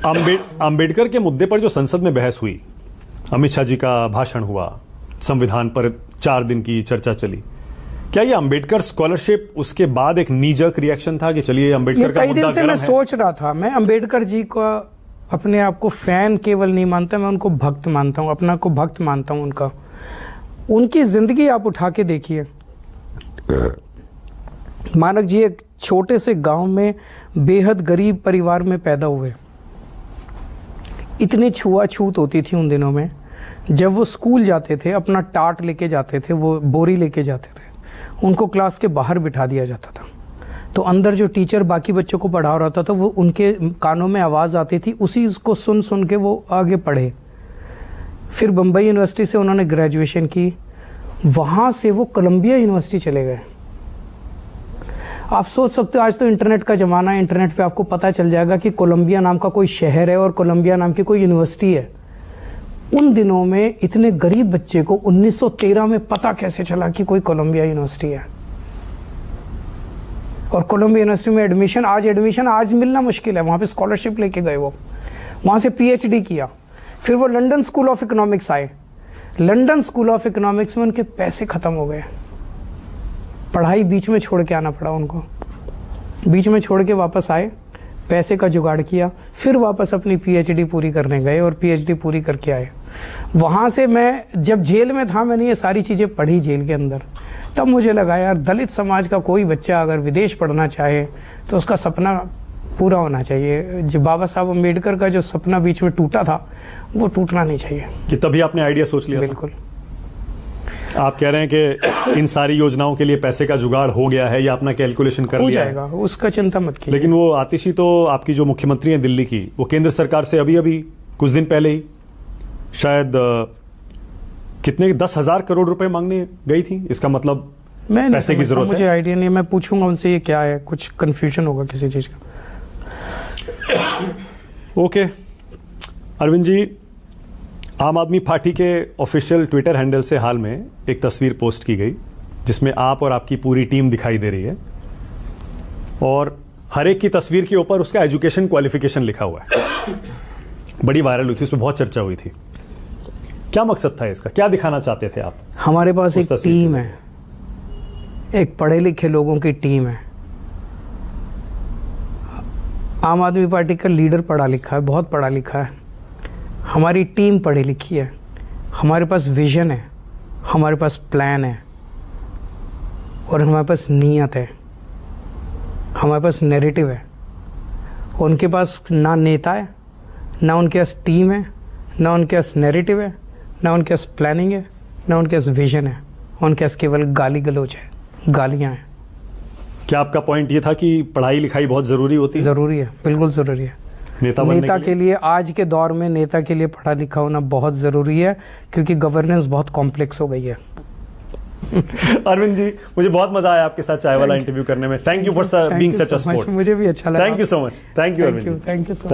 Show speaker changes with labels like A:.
A: अंबेडकर के मुद्दे पर जो संसद में बहस हुई, अमित शाह जी का भाषण हुआ, संविधान पर 4 दिन की चर्चा चली, क्या ये अंबेडकर स्कॉलरशिप उसके बाद एक नीजक रिएक्शन था कि चलिए अंबेडकर का मुद्दा
B: गर्म है? मैं सोच रहा था, मैं अंबेडकर जी का अपने आप को फैन केवल नहीं मानता, मैं उनको भक्त मानता हूँ, अपना को भक्त मानता हूँ उनका। उनकी जिंदगी आप उठा के देखिए। मानक जी एक छोटे से गांव में बेहद गरीब परिवार में पैदा हुए। इतनी छुआछूत होती थी उन दिनों में। जब वो स्कूल जाते थे, अपना टाट लेके जाते थे, वो बोरी लेके जाते थे, उनको क्लास के बाहर बिठा दिया जाता था। तो अंदर जो टीचर बाकी बच्चों को पढ़ा रहा था, वो उनके कानों में आवाज़ आती थी, उसी को सुन सुन के वो आगे पढ़े। फिर बम्बई यूनिवर्सिटी से उन्होंने ग्रेजुएशन की, वहाँ से वो कोलंबिया यूनिवर्सिटी चले गए। आप सोच सकते हो, आज तो इंटरनेट का ज़माना है, इंटरनेट पे आपको पता चल जाएगा कि कोलंबिया नाम का कोई शहर है और कोलंबिया नाम की कोई यूनिवर्सिटी है। उन दिनों में इतने गरीब बच्चे को 1913 में पता कैसे चला कि कोई कोलंबिया यूनिवर्सिटी है? और कोलंबिया यूनिवर्सिटी में एडमिशन आज मिलना मुश्किल है। वहाँ पे स्कॉलरशिप लेके गए, वो वहाँ से पीएचडी किया। फिर वो लंदन स्कूल ऑफ इकोनॉमिक्स आए। लंदन स्कूल ऑफ इकोनॉमिक्स में उनके पैसे ख़त्म हो गए, पढ़ाई बीच में छोड़ के आना पड़ा उनको। बीच में छोड़ के वापस आए, पैसे का जुगाड़ किया, फिर वापस अपनी पीएचडी पूरी करने गए और पीएचडी पूरी करके आए। वहाँ से मैं जब जेल में था, मैंने ये सारी चीज़ें पढ़ी जेल के अंदर। तब मुझे लगा यार, दलित समाज का कोई बच्चा अगर विदेश पढ़ना चाहे तो उसका सपना पूरा होना चाहिए। जो बाबा साहब अम्बेडकर का जो सपना बीच में टूटा था, वो टूटना नहीं चाहिए।
A: कि तभी आपने आइडिया सोच लिया?
B: बिल्कुल।
A: आप कह रहे हैं कि इन सारी योजनाओं के लिए पैसे का जुगाड़ हो गया है या अपना कैलकुलेशन कर लिया
B: जाएगा, उसका चिंता मत कीजिए।
A: लेकिन वो आतिशी तो आपकी जो मुख्यमंत्री हैं दिल्ली की, वो केंद्र सरकार से अभी कुछ दिन पहले ही शायद कितने 10,000 करोड़ रुपए मांगने गई थी। इसका मतलब पैसे की जरूरत है।
B: मुझे आइडिया नहीं है, मैं पूछूंगा उनसे ये क्या है, कुछ कंफ्यूजन होगा किसी चीज का।
A: ओके अरविंद जी, आम आदमी पार्टी के ऑफिशियल ट्विटर हैंडल से हाल में एक तस्वीर पोस्ट की गई जिसमें आप और आपकी पूरी टीम दिखाई दे रही है और हर एक की तस्वीर के ऊपर उसका एजुकेशन क्वालिफिकेशन लिखा हुआ है। बड़ी वायरल हुई थी, उसमें बहुत चर्चा हुई थी। क्या मकसद था इसका, क्या दिखाना चाहते थे आप?
B: हमारे पास एक टीम है, एक पढ़े लिखे लोगों की टीम है। आम आदमी पार्टी का लीडर पढ़ा लिखा है, बहुत पढ़ा लिखा है। हमारी टीम पढ़ी लिखी है। हमारे पास विजन है, हमारे पास प्लान है और हमारे पास नीयत है, हमारे पास नैरेटिव है। उनके पास ना नेता है, ना उनके पास टीम है, ना उनके पास नैरेटिव है, ना उनके पास प्लानिंग है, ना उनके पास विजन है। उनके पास केवल गाली गलौज है, गालियाँ हैं।
A: क्या आपका पॉइंट ये था कि पढ़ाई लिखाई बहुत ज़रूरी होती है?
B: ज़रूरी है, बिल्कुल ज़रूरी है। नेता के लिए आज के दौर में नेता के लिए पढ़ा लिखा होना बहुत ज़रूरी है, क्योंकि गवर्नेंस बहुत कॉम्प्लेक्स हो गई है।
A: अरविंद जी, मुझे बहुत मजा आया आपके साथ चाय वाला इंटरव्यू करने में। Thank you for being such a sport.
B: मुझे भी अच्छा लगा।
A: Thank you so much. Thank you Arvind.
B: Thank you so much.